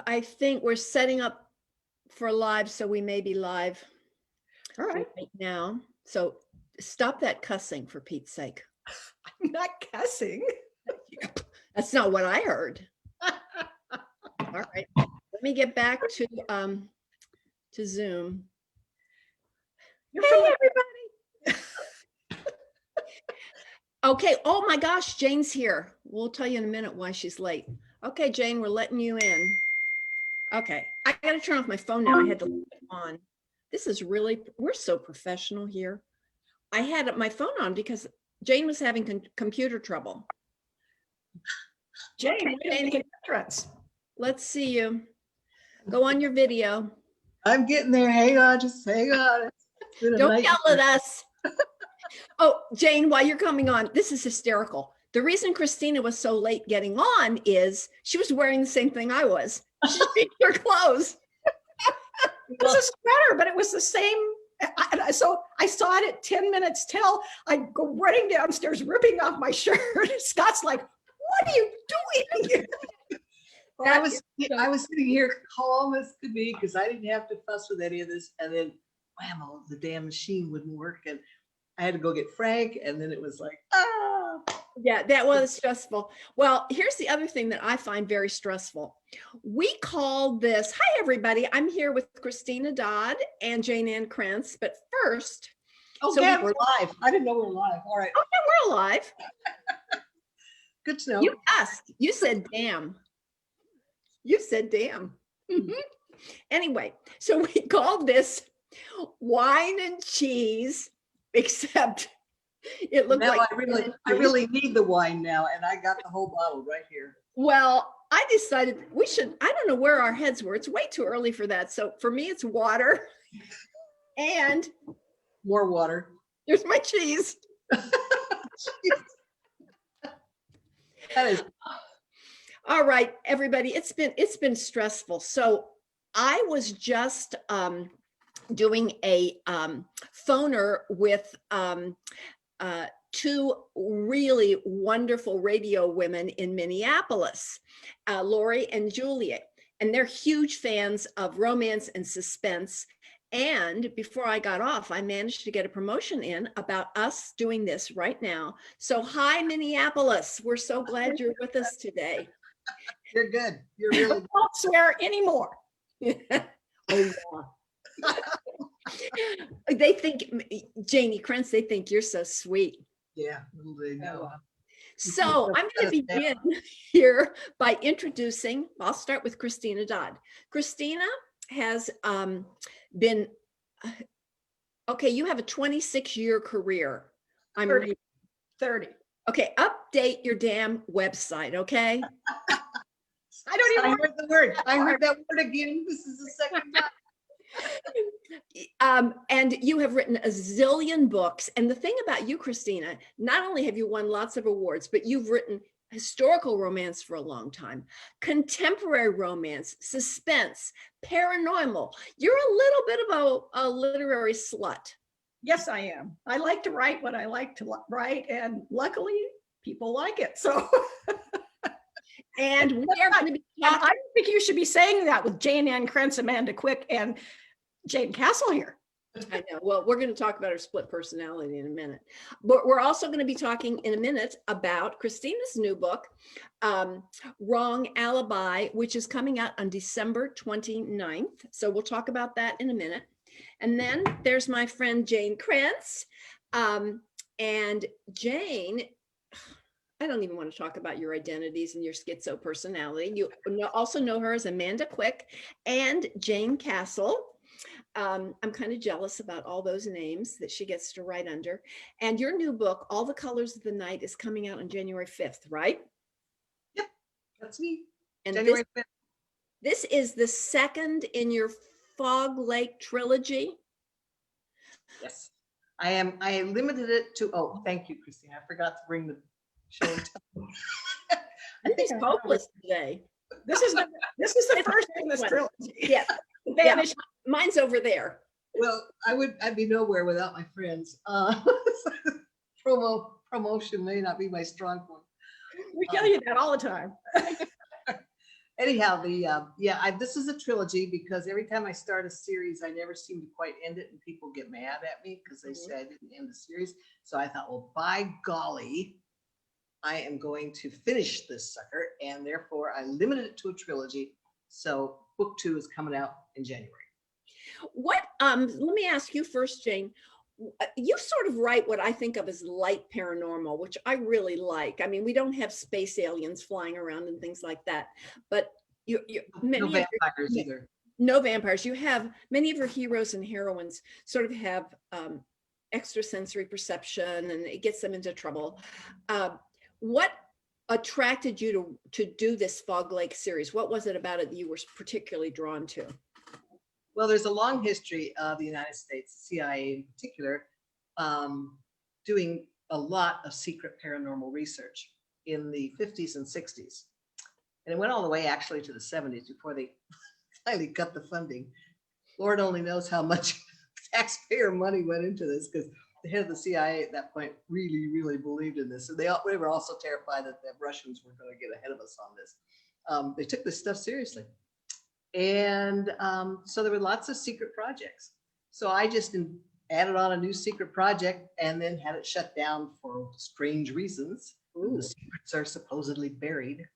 I think we're setting up for live, so we may be live All right. right now. So stop that cussing, for Pete's sake. I'm not cussing. That's not what I heard. All right, let me get back to Zoom. You're from everybody. Okay. Oh my gosh, Jayne's here. We'll tell you in a minute why she's late. Okay, Jayne, we're letting you in. Okay, I got to turn off my phone now. I had to leave it on. This is really, we're so professional here. I had my phone on because Jayne was having computer trouble. Jayne, okay, let's see you. Go on your video. I'm getting there. Hang on, just hang on. Don't yell at us. Oh, Jayne, while you're coming on, this is hysterical. The reason Christina was so late getting on is she was wearing the same thing I was. She changed her clothes. It was a sweater, but it was the same. So I saw it at 10 minutes till. I go running downstairs, ripping off my shirt. Scott's like, "What are you doing?" Well, I was sitting here calm as could be because I didn't have to fuss with any of this. And then, whammo, the damn machine wouldn't work, and I had to go get Frank. And then it was like, ah. Yeah, that was stressful. Well, here's the other thing that I find very stressful. We call this, hi everybody, I'm here with Christina Dodd and Jayne Ann Krentz, but first. Oh, so yeah, we're live. I didn't know we were live. All right. Oh, yeah, we're alive. Good to know. You asked, you said, damn. You said, damn. Anyway, so we called this wine and cheese, except it looked now like I really need the wine now, and I got the whole bottle right here. Well, I decided we should, I don't know where our heads were. It's way too early for that. So for me, it's water and more water. Here's my cheese. That is all right, everybody. It's been stressful. So I was just doing a phoner with two really wonderful radio women in Minneapolis, Lori and Juliet, and they're huge fans of romance and suspense. And before I got off, I managed to get a promotion in about us doing this right now. So hi, Minneapolis. We're so glad you're with us today. You're good. You're really good. Don't swear anymore. Oh, yeah. They think, Jayne Krentz, they think you're so sweet. Yeah, they know. So I'm going to begin here by introducing, I'll start with Christina Dodd. Christina has been, okay, you have a 26-year career. I'm 30. Okay, update your damn website, okay? I don't even heard the word. I heard that word again. This is the second time. And you have written a zillion books. And the thing about you, Christina, not only have you won lots of awards, but you've written historical romance for a long time, contemporary romance, suspense, paranormal. You're a little bit of a literary slut. Yes, I am. I like to write what I like to write, and luckily people like it. So and we are going to be I think you should be saying that with Jayne Ann Krentz, Amanda Quick, and Jane Castle here. I know. Well, we're going to talk about her split personality in a minute, but we're also going to be talking in a minute about Christina's new book, Wrong Alibi, which is coming out on December 29th. So we'll talk about that in a minute. And then there's my friend Jayne Krentz. And Jayne, I don't even want to talk about your identities and your schizo personality. You also know her as Amanda Quick and Jane Castle. I'm kind of jealous about all those names that she gets to write under. And your new book, All the Colors of the Night, is coming out on January 5th, right? Yep, that's me. And January 5th. This is the second in your Fog Lake trilogy. Yes, I limited it to, oh, thank you, Christina. I forgot to bring the show. I think it's hopeless today. This is the first in this trilogy. Yeah. Yeah, mine's over there. Well, I'd be nowhere without my friends. Promotion may not be my strong point. We tell you that all the time. Anyhow, this is a trilogy because every time I start a series, I never seem to quite end it, and people get mad at me because they say I didn't end the series. So I thought, well, by golly, I am going to finish this sucker, and therefore I limited it to a trilogy. So book 2 is coming out in January. Let me ask you first, Jayne. You sort of write what I think of as light paranormal, which I really like. I mean, we don't have space aliens flying around and things like that, but No vampires either. No vampires. You have many of your heroes and heroines sort of have extrasensory perception, and it gets them into trouble. What attracted you to do this Fog Lake series? What was it about it that you were particularly drawn to? Well, there's a long history of the United States, CIA in particular, doing a lot of secret paranormal research in the 50s and 60s. And it went all the way actually to the 70s before they finally cut the funding. Lord only knows how much taxpayer money went into this, because the head of the CIA at that point really, really believed in this. And they were also terrified that the Russians were going to get ahead of us on this. They took this stuff seriously. And so there were lots of secret projects. So I just added on a new secret project and then had it shut down for strange reasons. Ooh. The secrets are supposedly buried.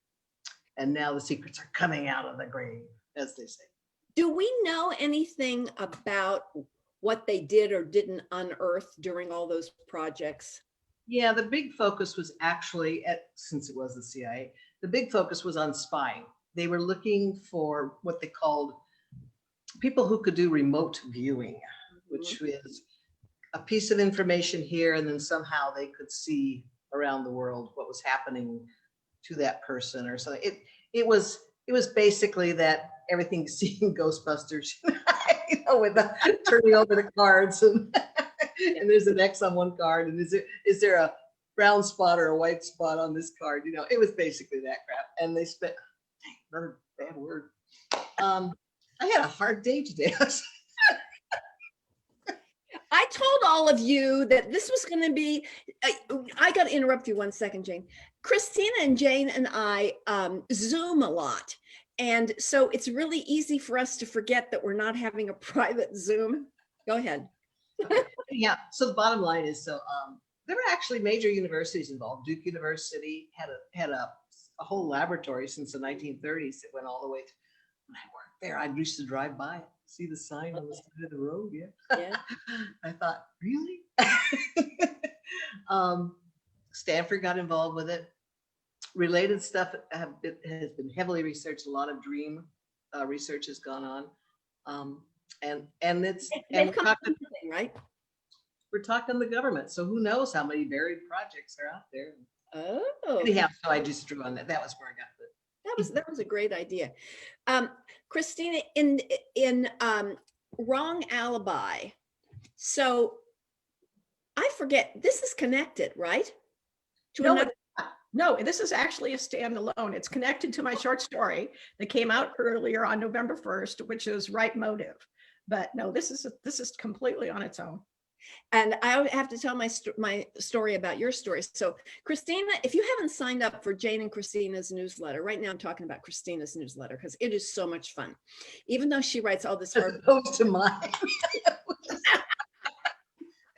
And now the secrets are coming out of the grave, as they say. Do we know anything about what they did or didn't unearth during all those projects? Yeah, the big focus was actually, since it was the CIA, the big focus was on spying. They were looking for what they called people who could do remote viewing, which is a piece of information here, and then somehow they could see around the world what was happening to that person or something. It was basically that everything you see in Ghostbusters, you know, with the turning over the cards and there's an X on one card, and is there a brown spot or a white spot on this card? You know, it was basically that crap. And they spent, another bad word. I had a hard day today. I told all of you that this was going to be, I got to interrupt you 1 second, Jayne. Christina and Jayne and I Zoom a lot. And so it's really easy for us to forget that we're not having a private Zoom. Go ahead. Yeah, so the bottom line is, there were actually major universities involved. Duke University had a whole laboratory since the 1930s that went all the way to, when I worked there, I used to drive by, see the sign on the side of the road. Yeah. I thought, really? Stanford got involved with it. Related stuff has been heavily researched. A lot of dream research has gone on. And right? We're talking the government. So who knows how many buried projects are out there. Oh. Anyhow, so I just drew on that. That was where I got the. That was a great idea. Christina, in Wrong Alibi. So I forget, this is connected, right? No, this is actually a standalone. It's connected to my short story that came out earlier on November 1st, which is Right Motive. But no, this is completely on its own. And I have to tell my story about your story. So Christina, if you haven't signed up for Jayne and Christina's newsletter, right now I'm talking about Christina's newsletter because it is so much fun. Even though she writes all this hard. As opposed to mine.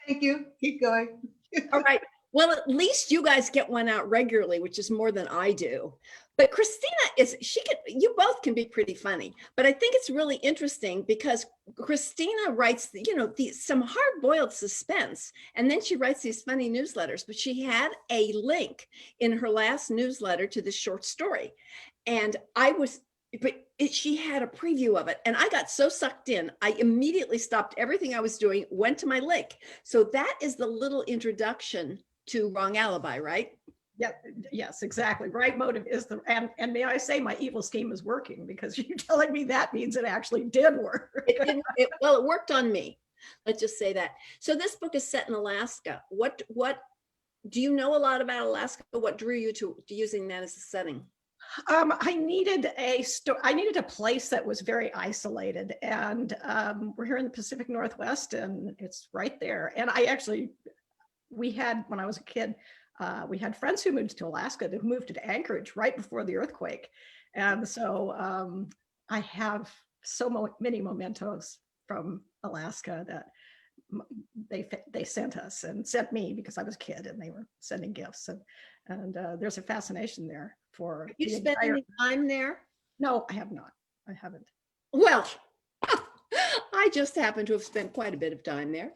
Thank you. Keep going. All right. Well, at least you guys get one out regularly, which is more than I do. But Christina you both can be pretty funny, but I think it's really interesting because Christina writes, some hard-boiled suspense, and then she writes these funny newsletters, but she had a link in her last newsletter to this short story. And she had a preview of it, and I got so sucked in, I immediately stopped everything I was doing, went to my link. So that is the little introduction to Wrong Alibi, right? Yeah, yes, exactly. Right Motive is and may I say my evil scheme is working, because you're telling me that means it actually did work. It worked on me. Let's just say that. So this book is set in Alaska. What do you know a lot about Alaska? What drew you to using that as a setting? I needed a place that was very isolated, and we're here in the Pacific Northwest, and it's right there. And when I was a kid, we had friends who moved to Alaska, who moved to Anchorage right before the earthquake. And so I have so many mementos from Alaska that they sent us and sent me because I was a kid and they were sending gifts. And there's a fascination there for You the spent entire. any time there? No, I have not. I haven't. Well, I just happen to have spent quite a bit of time there.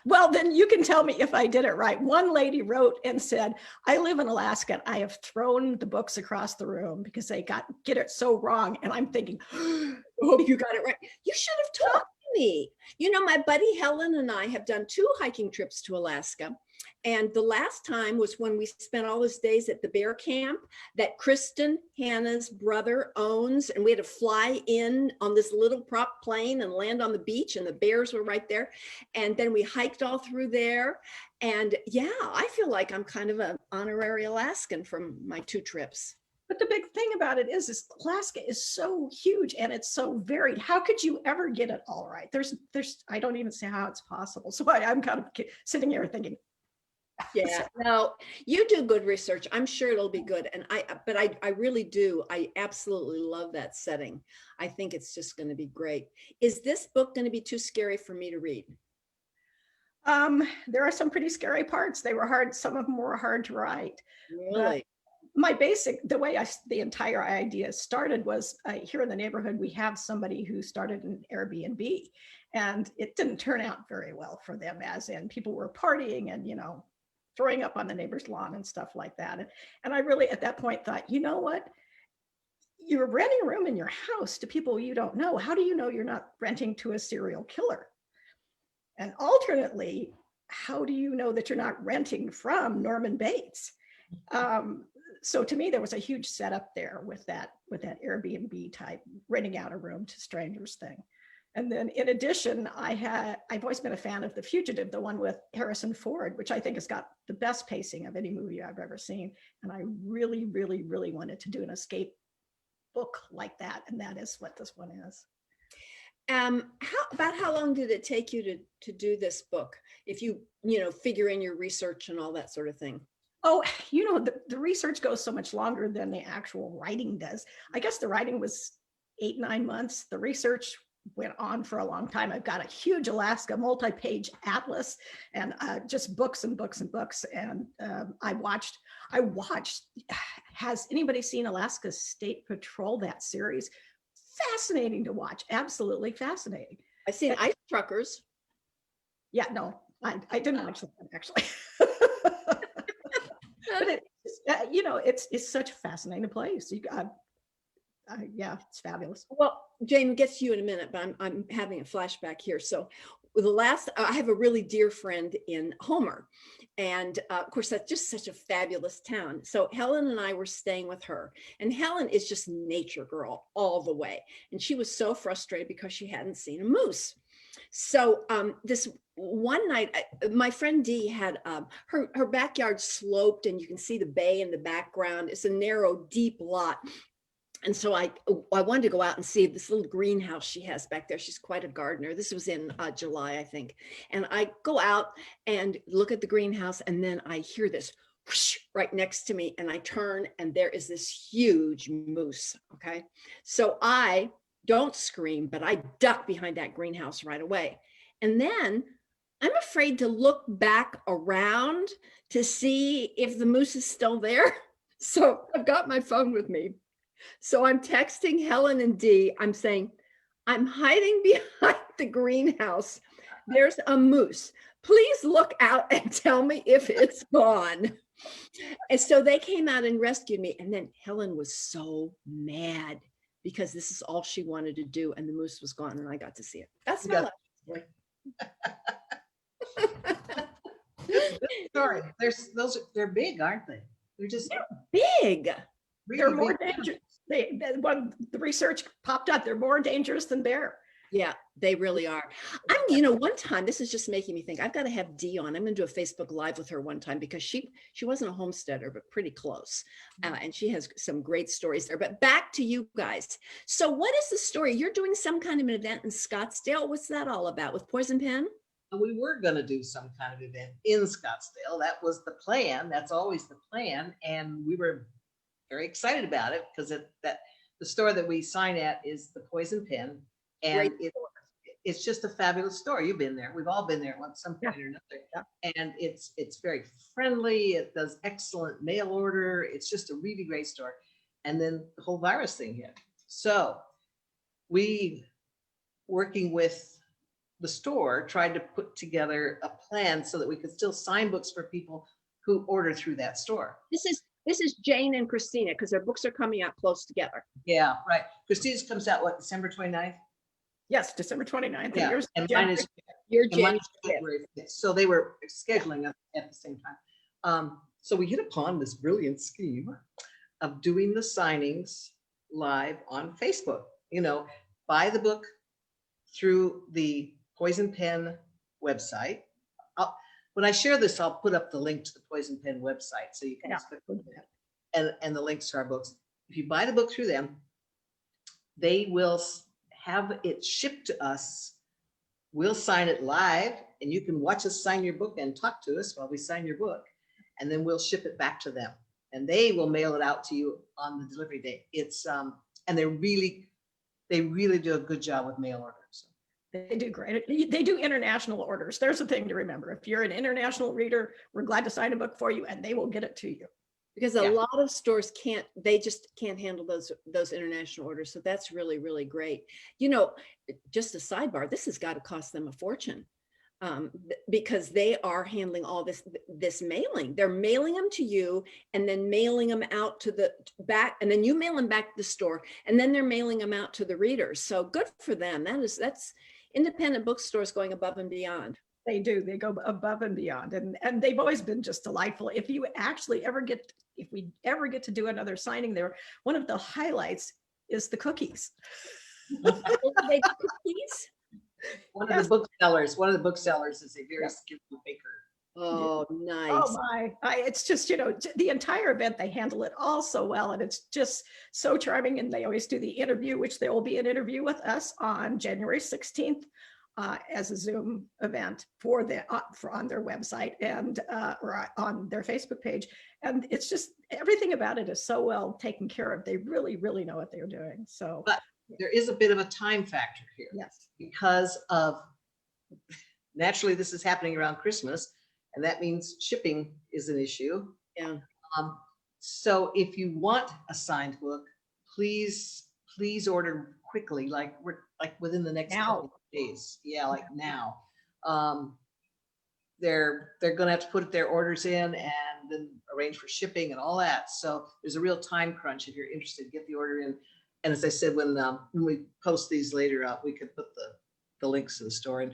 Well, then you can tell me if I did it right. One lady wrote and said, I live in Alaska and I have thrown the books across the room because they get it so wrong. And I'm thinking, I hope you got it right. You should have talked to me. You know, my buddy Helen and I have done 2 hiking trips to Alaska. And the last time was when we spent all those days at the bear camp that Kristen, Hannah's brother, owns. And we had to fly in on this little prop plane and land on the beach, and the bears were right there. And then we hiked all through there. And yeah, I feel like I'm kind of an honorary Alaskan from my 2 trips. But the big thing about it is Alaska is so huge and it's so varied. How could you ever get it all right? I don't even see how it's possible. So I'm kind of sitting here thinking, yeah, no, you do good research. I'm sure it'll be good. And I really do. I absolutely love that setting. I think it's just going to be great. Is this book going to be too scary for me to read? There are some pretty scary parts. They were hard. Some of them were hard to write. Really? The way the entire idea started was here in the neighborhood, we have somebody who started an Airbnb, and it didn't turn out very well for them, as in people were partying and, throwing up on the neighbor's lawn and stuff like that. And I really, at that point, thought, you know what? You're renting a room in your house to people you don't know. How do you know you're not renting to a serial killer? And alternately, how do you know that you're not renting from Norman Bates? So to me, there was a huge setup there with that Airbnb type renting out a room to strangers thing. And then in addition, I've always been a fan of The Fugitive, the one with Harrison Ford, which I think has got the best pacing of any movie I've ever seen. And I really, really, really wanted to do an escape book like that. And that is what this one is. How long did it take you to do this book? If you figure in your research and all that sort of thing. Oh, the research goes so much longer than the actual writing does. I guess the writing was 8-9 months. The research went on for a long time. I've got a huge Alaska multi-page atlas and just books and books and books. And I watched, has anybody seen Alaska State Patrol, that series? Fascinating to watch. Absolutely fascinating. I've seen Ice Truckers. Yeah, no, I didn't watch that one, actually. But it's such a fascinating place. Yeah, it's fabulous. Well, Jayne, gets to you in a minute, but I'm having a flashback here. So I have a really dear friend in Homer. And of course, that's just such a fabulous town. So Helen and I were staying with her, and Helen is just nature girl all the way. And she was so frustrated because she hadn't seen a moose. So this one night, my friend Dee had her backyard sloped, and you can see the bay in the background. It's a narrow, deep lot. And so I wanted to go out and see this little greenhouse she has back there. She's quite a gardener. This was in July, I think. And I go out and look at the greenhouse, and then I hear this whoosh right next to me, and I turn, and there is this huge moose. Okay. So I don't scream, but I duck behind that greenhouse right away. And then I'm afraid to look back around to see if the moose is still there. So I've got my phone with me. So I'm texting Helen and Dee. I'm saying, I'm hiding behind the greenhouse. There's a moose. Please look out and tell me if it's gone. And so they came out and rescued me. And then Helen was so mad because this is all she wanted to do. And the moose was gone, and I got to see it. That's my last story. Sorry, they're big, aren't they? They're just big. Really They're more big. dangerous. When the research popped up, they're more dangerous than bear. Yeah, they really are. One time, this is just making me think, I've got to have Dee on. I'm going to do a Facebook Live with her one time, because she wasn't a homesteader, but pretty close. And she has some great stories there. But back to you guys. So what is the story? You're doing some kind of an event in Scottsdale. What's that all about with Poison Pen? We were going to do some kind of event in Scottsdale. That was the plan. That's always the plan. And we were very excited about it because the store that we sign at is the Poison Pen, and it's just a fabulous store. You've been there. We've all been there at some point or another. Yeah. And it's very friendly. It does excellent mail order. It's just a really great store. And then the whole virus thing hit. So we, working with the store, tried to put together a plan so that we could still sign books for people who order through that store. This is Jayne and Christina, because their books are coming out close together. Yeah, right. Christina's comes out, what, December 29th? Yes, December 29th. Yeah, Yours, and mine is Your and mine January is February 5th. So they were scheduling us at the same time. So we hit upon this brilliant scheme of doing the signings live on Facebook. You know, buy the book through the Poison Pen website. When I share this, I'll put up the link to the Poison Pen website so you can click on that, and the links to our books. If you buy the book through them, they will have it shipped to us. We'll sign it live, and you can watch us sign your book and talk to us while we sign your book, and then we'll ship it back to them, and they will mail it out to you on the delivery date. It's and they really do a good job with mail orders. They do great. They do international orders. There's a thing to remember. If you're an international reader, we're glad to sign a book for you, and they will get it to you. Because a lot of stores they just can't handle those international orders. So that's really, really great. You know, just a sidebar, this has got to cost them a fortune, because they are handling all this mailing. They're mailing them to you and then mailing them out to the back, and then you mail them back to the store, and then they're mailing them out to the readers. So good for them. That's independent bookstores going above and beyond. They do. They go above and beyond, and they've always been just delightful. If we ever get to do another signing there, one of the highlights is the cookies. They do cookies? One of the booksellers is a very skillful baker. Oh, nice. Oh my, it's just, the entire event, they handle it all so well, and it's just so charming. And they always do the interview, which there will be an interview with us on January 16th as a Zoom event for on their website and or on their Facebook page. And it's just, everything about it is so well taken care of. They really, really know what they're doing. So, but there is a bit of a time factor here. Yes. Because of, naturally, this is happening around Christmas, and that means shipping is an issue. Yeah. So if you want a signed book, please order quickly, like within the next couple of days. Yeah, like now. They're going to have to put their orders in and then arrange for shipping and all that. So there's a real time crunch. If you're interested, get the order in. And as I said, when we post these later out, we can put the links to the store. And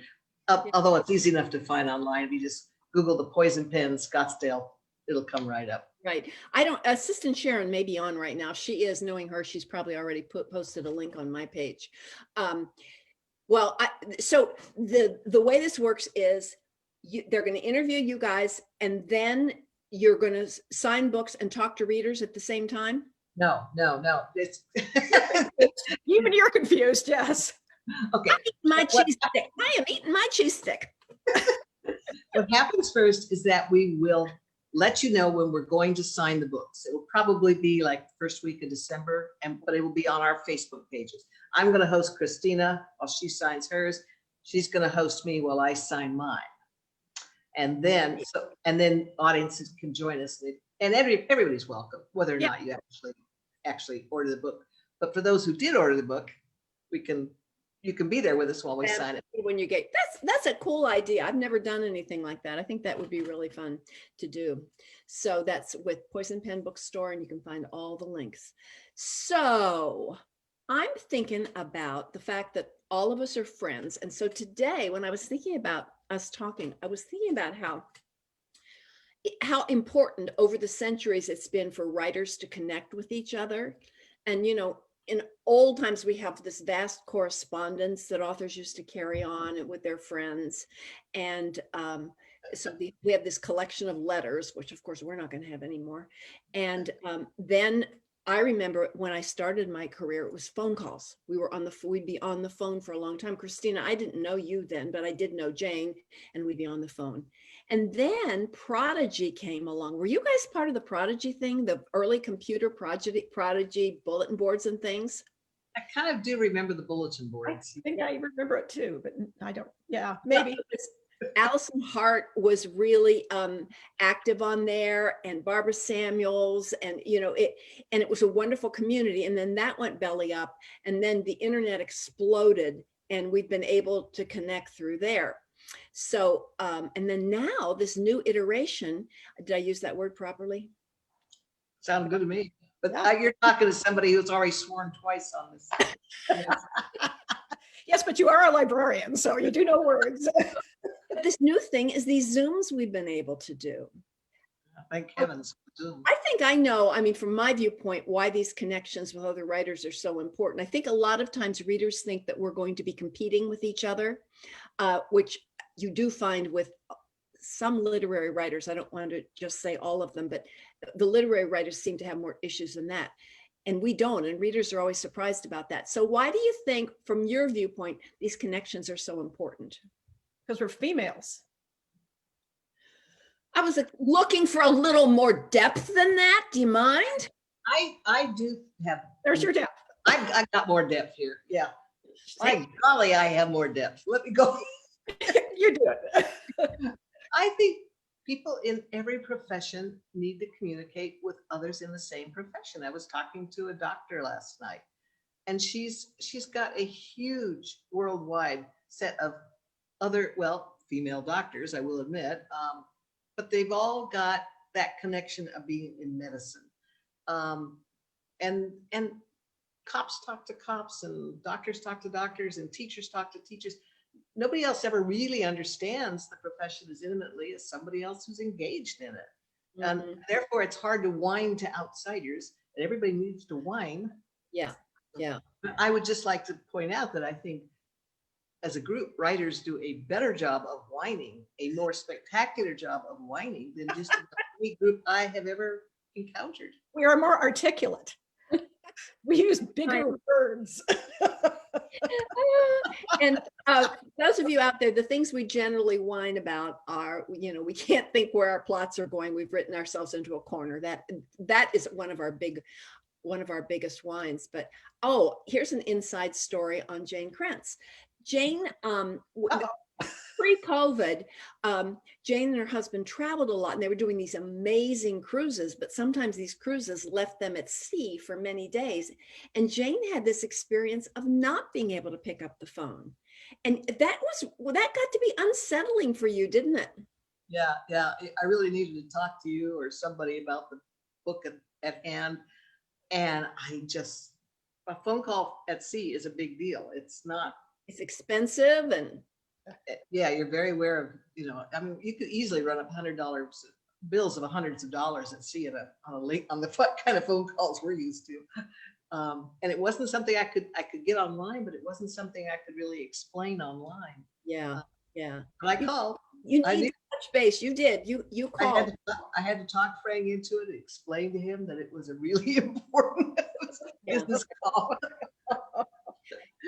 although it's easy enough to find online, if you just Google the Poison Pen Scottsdale, it'll come right up. Right. Assistant Sharon may be on right now. She is, knowing her, she's probably already posted a link on my page. So the way this works is they're going to interview you guys, and then you're going to sign books and talk to readers at the same time. No. It's even you're confused. Yes. Okay. I am eating my cheese stick. What happens first is that we will let you know when we're going to sign the books. It will probably be like the first week of December, but it will be on our Facebook pages. I'm going to host Christina while she signs hers. She's going to host me while I sign mine. And then audiences can join us, and everybody's welcome, whether or not you actually order the book. But for those who did order the book, you can be there with us while we sign it. When you get, that's a cool idea. I've never done anything like that. I think that would be really fun to do. So that's with Poison Pen Bookstore, and you can find all the links. So I'm thinking about the fact that all of us are friends. And so today, when I was thinking about us talking, I was thinking about how important over the centuries it's been for writers to connect with each other. And, in old times, we have this vast correspondence that authors used to carry on with their friends. And so we have this collection of letters, which of course we're not going to have anymore. And then I remember when I started my career, it was phone calls. We'd be on the phone for a long time. Christina, I didn't know you then, but I did know Jayne, and we'd be on the phone. And then Prodigy came along. Were you guys part of the Prodigy thing, the early computer Prodigy bulletin boards and things? I kind of do remember the bulletin I boards. think I remember it too, but I don't, yeah, maybe. Allison Hart was really active on there, and Barbara Samuels, and it was a wonderful community. And then that went belly up, and then the internet exploded, and we've been able to connect through there. So, and then now this new iteration, did I use that word properly? Sounded good to me. But you're talking to somebody who's already sworn twice on this. Yes, but you are a librarian, so you do know words. But this new thing is these Zooms we've been able to do. Thank heavens. I think I know, I mean, from my viewpoint, why these connections with other writers are so important. I think a lot of times readers think that we're going to be competing with each other, which you do find with some literary writers. I don't want to just say all of them, but the literary writers seem to have more issues than that. And we don't, and readers are always surprised about that. So why do you think, from your viewpoint, these connections are so important? Because we're females. I was looking for a little more depth than that. Do you mind? I do have. There's your depth. I got more depth here. Yeah. My golly, I have more depth. Let me go. You do it. I think people in every profession need to communicate with others in the same profession. I was talking to a doctor last night, and she's got a huge worldwide set of other, well, female doctors, I will admit, but they've all got that connection of being in medicine. And cops talk to cops, and doctors talk to doctors, and teachers talk to teachers. Nobody else ever really understands the profession as intimately as somebody else who's engaged in it. And therefore, it's hard to whine to outsiders, and everybody needs to whine. Yeah, yeah. But I would just like to point out that I think as a group, writers do a better job of whining, a more spectacular job of whining than just any group I have ever encountered. We are more articulate. We use bigger words. And those of you out there, the things we generally whine about are, we can't think where our plots are going. We've written ourselves into a corner. That is one of our biggest whines. But here's an inside story on Jayne Krentz. Jayne, pre-COVID, Jayne and her husband traveled a lot, and they were doing these amazing cruises, but sometimes these cruises left them at sea for many days. And Jayne had this experience of not being able to pick up the phone. And that got to be unsettling for you, didn't it? Yeah. I really needed to talk to you or somebody about the book at hand. And a phone call at sea is a big deal. It's expensive, and yeah, you're very aware of, I mean, you could easily run up $100 bills of hundreds of dollars at sea on the kind of phone calls we're used to. And it wasn't something I could get online, but it wasn't something I could really explain online. Yeah. But I called. You need touch base. You did. You called. I had to talk Frank into it and explain to him that it was a really important business call.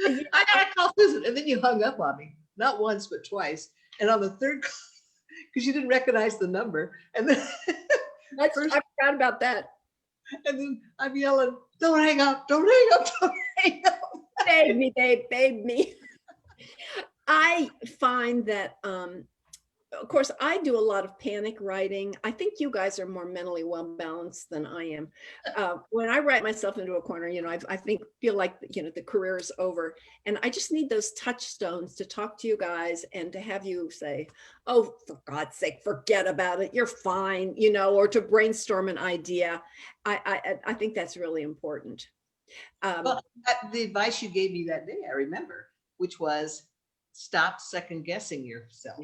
I got a call, Susan, and then you hung up on me, not once but twice. And on the third call, because you didn't recognize the number, and then I forgot about that. And then I'm yelling, "Don't hang up! Don't hang up! Don't hang up!" Babe me, babe me. I find that, of course, I do a lot of panic writing. I think you guys are more mentally well balanced than I am. When I write myself into a corner, I feel like the career is over, and I just need those touchstones to talk to you guys and to have you say, "Oh, for God's sake, forget about it. You're fine," or to brainstorm an idea. I think that's really important. Well, the advice you gave me that day, I remember, which was stop second guessing yourself.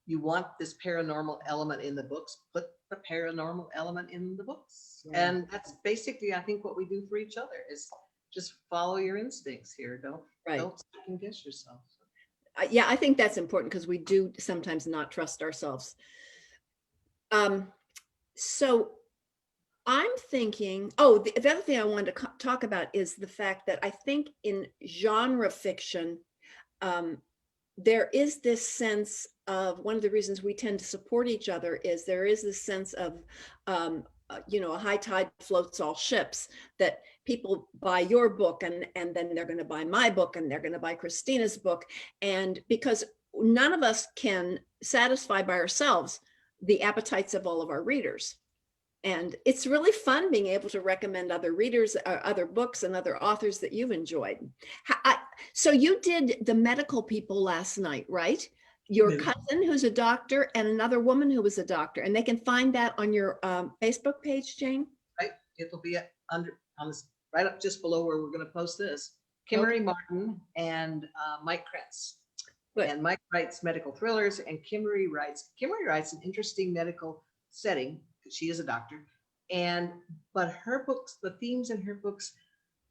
You want this paranormal element in the books, put the paranormal element in the books. Yeah. And that's basically, I think, what we do for each other is just follow your instincts here. Don't second guess yourself. Yeah, I think that's important because we do sometimes not trust ourselves. So I'm thinking, oh, the other thing I wanted to talk about is the fact that I think in genre fiction, there is this sense of, one of the reasons we tend to support each other is there is this sense of, a high tide floats all ships, that people buy your book and then they're going to buy my book and they're going to buy Christina's book. And because none of us can satisfy by ourselves the appetites of all of our readers. And it's really fun being able to recommend other readers, other books and other authors that you've enjoyed. So you did the medical people last night, right? Your cousin who's a doctor and another woman who was a doctor. And they can find that on your Facebook page, Jayne? Right. It'll be under on this right up just below where we're going to post this. Kimberly Martin and Mike Krentz. Good. And Mike writes medical thrillers and Kimberly writes an interesting medical setting. She is a doctor, but her books, the themes in her books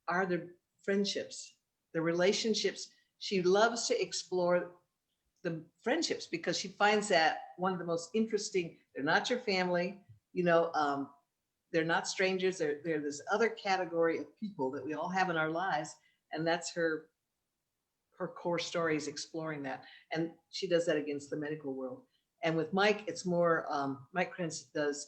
are the friendships, the relationships. She loves to explore the friendships because she finds that one of the most interesting. They're not your family, they're not strangers. They're this other category of people that we all have in our lives, and that's her core story is exploring that. And she does that against the medical world. And with Mike, it's more Mike Krentz does.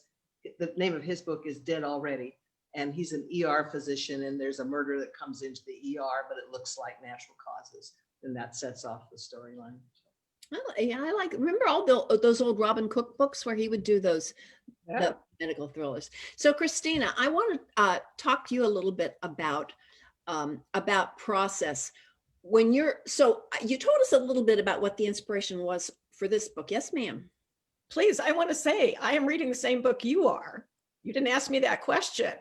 The name of his book is Dead Already, and he's an ER physician, and there's a murder that comes into the ER, but it looks like natural causes, and that sets off the storyline. Yeah, I like, remember all those old Robin Cook books where he would do those the medical thrillers. So Christina, I want to talk to you a little bit about process. So you told us a little bit about what the inspiration was for this book. Yes, ma'am. Please, I want to say I am reading the same book you are. You didn't ask me that question.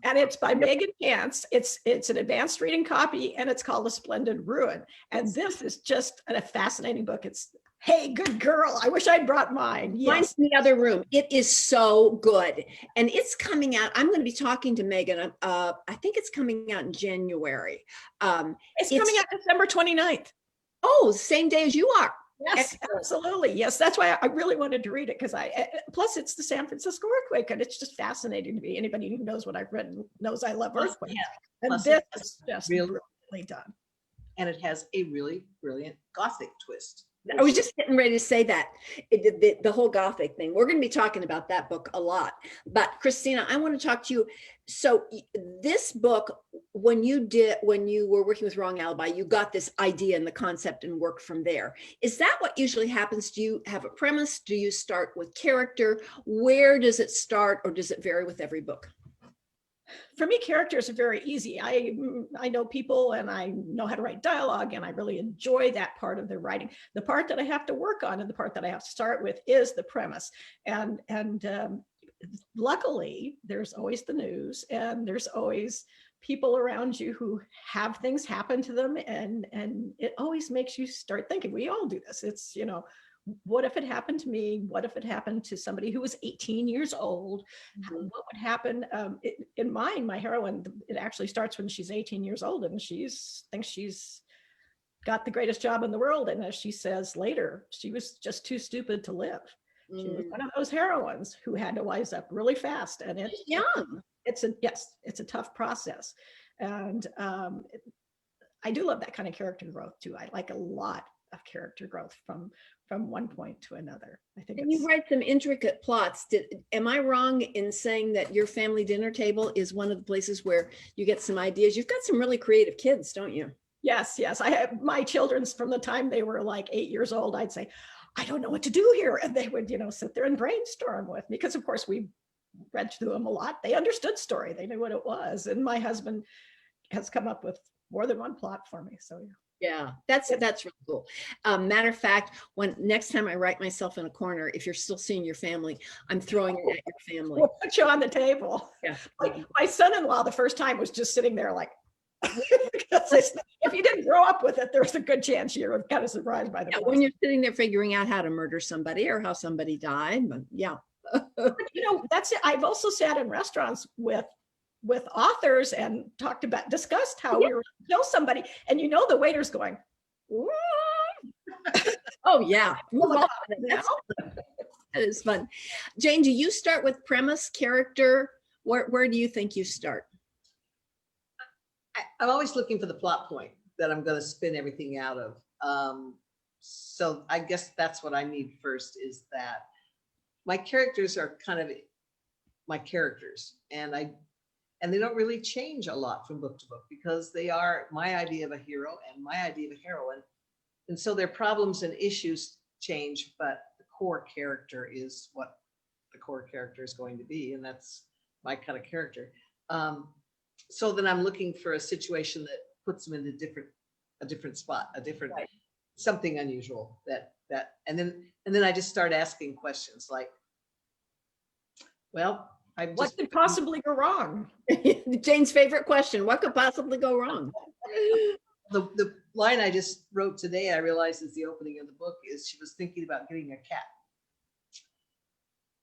And it's by Megan Krentz. It's an advanced reading copy, and it's called A Splendid Ruin. And this is just a fascinating book. It's, hey, good girl. I wish I'd brought mine. Yes. Mine's in the other room. It is so good. And it's coming out. I'm going to be talking to Megan. I think it's coming out in January. It's coming out December 29th. Oh, same day as you are. Yes, absolutely. Yes, that's why I really wanted to read it, because plus it's the San Francisco earthquake, and it's just fascinating to me. Anybody who knows what I've written knows I love earthquakes. Yeah. And this is just really done. And it has a really brilliant Gothic twist. I was just getting ready to say that, the whole Gothic thing. We're going to be talking about that book a lot. But Christina, I want to talk to you. So this book, when you were working with Wrong Alibi, you got this idea and the concept and worked from there. Is that what usually happens? Do you have a premise? Do you start with character? Where does it start, or does it vary with every book? For me, characters are very easy. I know people, and I know how to write dialogue, and I really enjoy that part of the writing. The part that I have to work on and the part that I have to start with is the premise. And luckily, there's always the news, and there's always people around you who have things happen to them, and it always makes you start thinking. We all do this. It's, what if it happened to me? What if it happened to somebody who was 18 years old? Mm-hmm. What would happen? In mine, my heroine, it actually starts when she's 18 years old, and thinks she's got the greatest job in the world. And as she says later, she was just too stupid to live. She was one of those heroines who had to wise up really fast. And it's young. It's a tough process. And I do love that kind of character growth too. I like a lot of character growth from one point to another. I think. And you write some intricate plots. Am I wrong in saying that your family dinner table is one of the places where you get some ideas? You've got some really creative kids, don't you? Yes. I have my children's from the time they were like 8 years old. I'd say, I don't know what to do here. And they would, sit there and brainstorm with me, because of course we read through them a lot. They understood story. They knew what it was. And my husband has come up with more than one plot for me. So yeah, that's really cool. Matter of fact, when next time I write myself in a corner, if you're still seeing your family, I'm throwing it at your family. We'll put you on the table. Yeah. Like my son-in-law, the first time, was just sitting there like, if you didn't grow up with it, there's a good chance you're kind of surprised by the when you're sitting there figuring out how to murder somebody or how somebody died. But yeah. But, that's it. I've also sat in restaurants with authors and discussed how we were to kill somebody, and the waiter's going, oh yeah. That is fun. Jayne, do you start with premise, character, Where do you think you start? I'm always looking for the plot point that I'm going to spin everything out of. So I guess that's what I need first, is that my characters are kind of my characters, and they don't really change a lot from book to book, because they are my idea of a hero and my idea of a heroine. And so their problems and issues change, but the core character is what the core character is going to be. And that's my kind of character. So then I'm looking for a situation that puts them in a different spot, right. Something unusual and then I just start asking questions like, well, what could possibly go wrong? Jayne's favorite question: what could possibly go wrong? The line I just wrote today, I realized is the opening of the book, is she was thinking about getting a cat.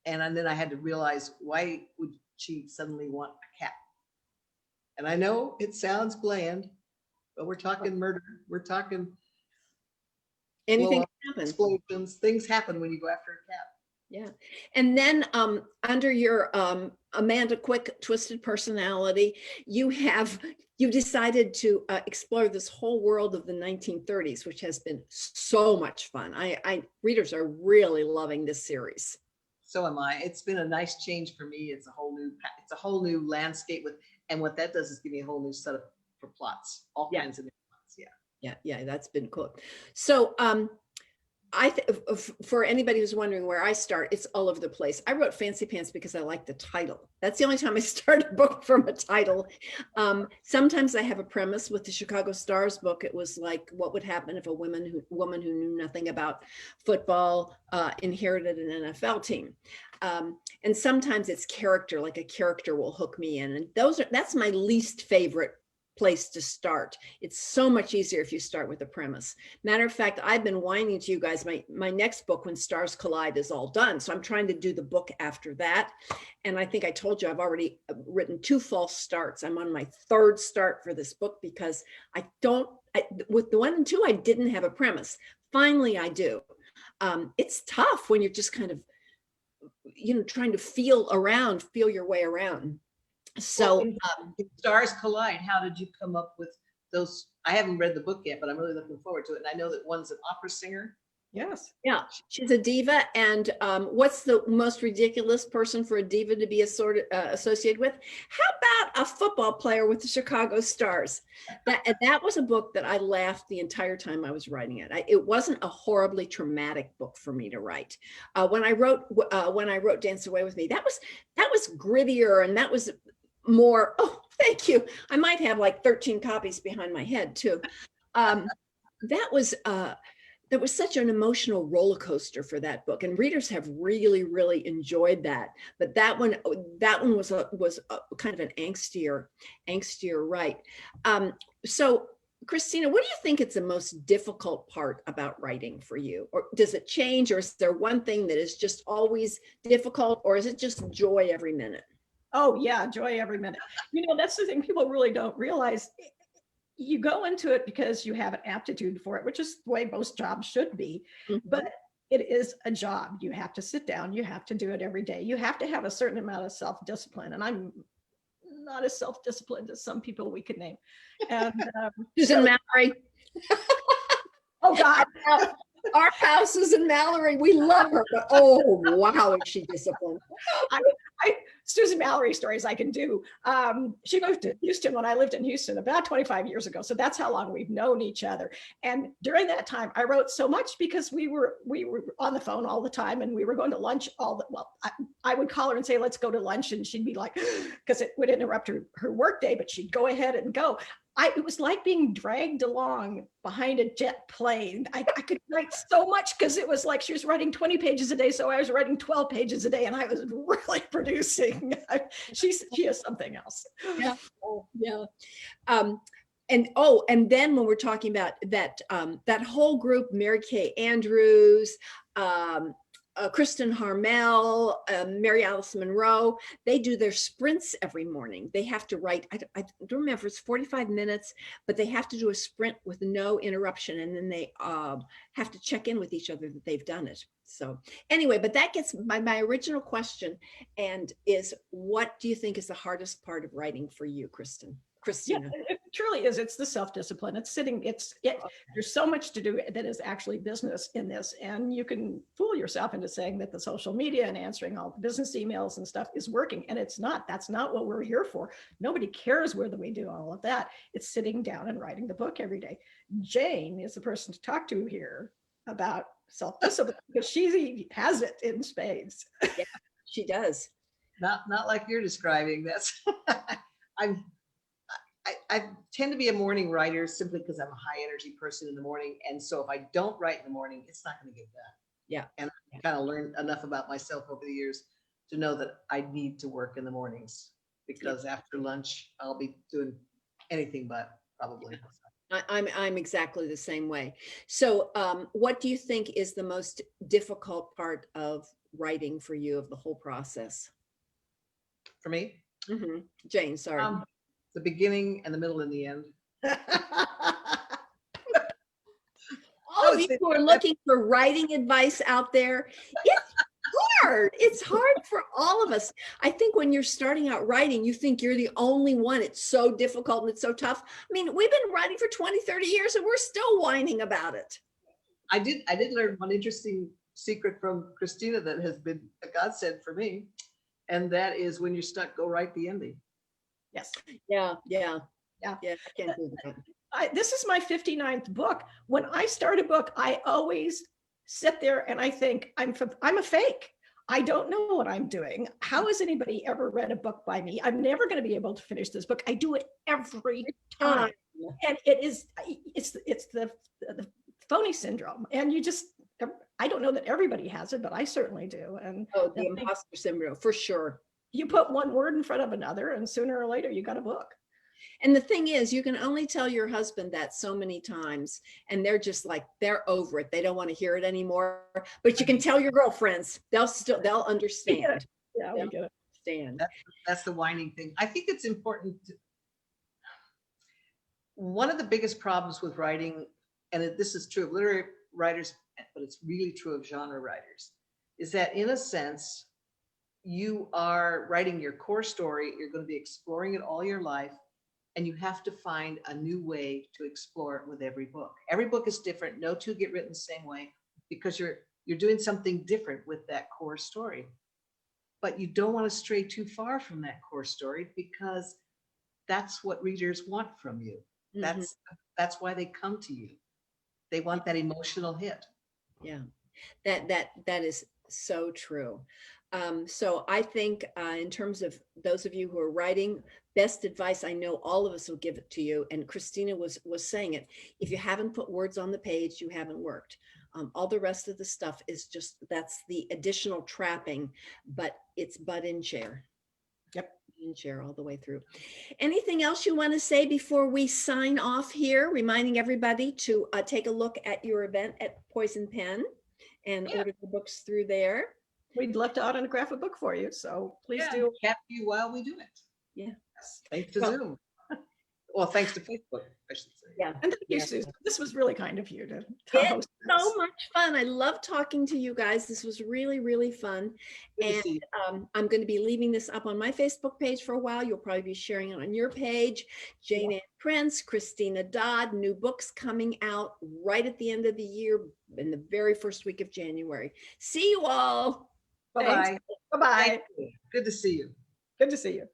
And then I had to realize, why would she suddenly want a cat? And I know it sounds bland, but we're talking murder. We're talking anything happens. Explosions. Things happen when you go after a cat. Yeah. And then under your Amanda Quick Twisted Personality, you decided to explore this whole world of the 1930s, which has been so much fun. Readers are really loving this series. So am I. It's been a nice change for me. It's a whole new landscape and what that does is give me a whole new set for plots, all kinds of new plots. Yeah, that's been cool. So for anybody who's wondering where I start, it's all over the place. I wrote Fancy Pants because I like the title. That's the only time I start a book from a title. Sometimes I have a premise. With the Chicago Stars book, it was like, what would happen if a woman who knew nothing about football inherited an NFL team? And sometimes it's character, like a character will hook me in. And that's my least favorite place to start. It's so much easier if you start with a premise. Matter of fact, I've been whining to you guys, my next book, When Stars Collide, is all done. So I'm trying to do the book after that. And I think I told you I've already written 2 false starts. I'm on my 3rd start for this book because with the 1 and 2, I didn't have a premise. Finally, I do. It's tough when you're just kind of, trying to feel your way around. So Stars Collide, how did you come up with those? I haven't read the book yet, but I'm really looking forward to it. And I know that one's an opera singer. Yes. Yeah, she's a diva. And what's the most ridiculous person for a diva to be associated with? How about a football player with the Chicago Stars? That was a book that I laughed the entire time I was writing it. It wasn't a horribly traumatic book for me to write. When I wrote Dance Away With Me, that was grittier, and that was more, oh, thank you. I might have like 13 copies behind my head too. That was such an emotional roller coaster for that book, and readers have really, really enjoyed that. But that one was kind of an angstier write. So Christina, what do you think is the most difficult part about writing for you? Or does it change, or is there one thing that is just always difficult, or is it just joy every minute? Oh yeah, joy every minute. That's the thing people really don't realize. You go into it because you have an aptitude for it, which is the way most jobs should be. Mm-hmm. But it is a job. You have to sit down. You have to do it every day. You have to have a certain amount of self-discipline. And I'm not as self-disciplined as some people we could name. And Susan Mallory. Oh God. Our house is in Mallory. We love her, but oh wow, is she disciplined? Susan Mallory stories I can do. She moved to Houston when I lived in Houston about 25 years ago. So that's how long we've known each other. And during that time, I wrote so much because we were on the phone all the time, and we were going to lunch I would call her and say, let's go to lunch. And she'd be like, because it would interrupt her work day, but she'd go ahead and go. It was like being dragged along behind a jet plane. I could write so much because it was like she was writing 20 pages a day. So I was writing 12 pages a day, and I was really producing. She is something else. Yeah. Oh, yeah. And then when we're talking about that whole group, Mary Kay Andrews, Kristen Harmel, Mary Alice Monroe, they do their sprints every morning. They have to write, I don't remember, it's 45 minutes, but they have to do a sprint with no interruption. And then they have to check in with each other that they've done it. So anyway, but that gets my original question, and is, what do you think is the hardest part of writing for you, Christina? Yeah, it truly is. It's the self-discipline. It's sitting, there's so much to do that is actually business in this. And you can fool yourself into saying that the social media and answering all the business emails and stuff is working. And it's not. That's not what we're here for. Nobody cares whether we do all of that. It's sitting down and writing the book every day. Jayne is the person to talk to here about self-discipline, because she has it in spades. Yeah, she does. Not like you're describing. That's I tend to be a morning writer simply because I'm a high energy person in the morning. And so if I don't write in the morning, it's not going to get done. Yeah. And I kind of learned enough about myself over the years to know that I need to work in the mornings, because after lunch, I'll be doing anything but, probably. I'm exactly the same way. So what do you think is the most difficult part of writing for you, of the whole process? For me? Mm-hmm. Jayne, sorry. The beginning and the middle and the end. All of you who are looking for writing advice out there, it's hard. It's hard for all of us. I think when you're starting out writing, you think you're the only one. It's so difficult and it's so tough. I mean, we've been writing for 20, 30 years and we're still whining about it. I did learn one interesting secret from Christina that has been a godsend for me. And that is, when you're stuck, go write the ending. Yes. Yeah. I can't do that. This is my 59th book. When I start a book, I always sit there and I think, I'm a fake. I don't know what I'm doing. How has anybody ever read a book by me? I'm never going to be able to finish this book. I do it every time. And it's the phony syndrome. And I don't know that everybody has it, but I certainly do. And the imposter syndrome, for sure. You put one word in front of another, and sooner or later you got a book. And the thing is, you can only tell your husband that so many times, and they're just like, they're over it. They don't want to hear it anymore. But you can tell your girlfriends; they'll understand. Yeah, we get it. Understand. That's the whining thing. I think it's important. One of the biggest problems with writing, and this is true of literary writers, but it's really true of genre writers, is that in a sense, you are writing your core story. You're going to be exploring it all your life, and you have to find a new way to explore it with every book. Every book is different. No two get written the same way, because you're doing something different with that core story. But you don't want to stray too far from that core story, because that's what readers want from you. Mm-hmm. That's why they come to you. They want that emotional hit. Yeah, that is so true. So I think in terms of those of you who are writing, best advice, I know all of us will give it to you. And Christina was saying it. If you haven't put words on the page, you haven't worked. All the rest of the stuff is just, that's the additional trapping, but it's butt in chair. Yep. In chair all the way through. Anything else you want to say before we sign off here? Reminding everybody to take a look at your event at Poison Pen and order the books through there. We'd love to autograph a book for you, so please do. Capture you while we do it. Yeah. Thanks to Zoom. Well, thanks to Facebook, I should say. Yeah. And thank you, Susan. This was really kind of you to host this. So much fun. I love talking to you guys. This was really, really fun. And I'm going to be leaving this up on my Facebook page for a while. You'll probably be sharing it on your page. Jayne Ann Krentz, Christina Dodd, new books coming out right at the end of the year, in the very first week of January. See you all. Bye-bye. Bye-bye. Good to see you. Good to see you.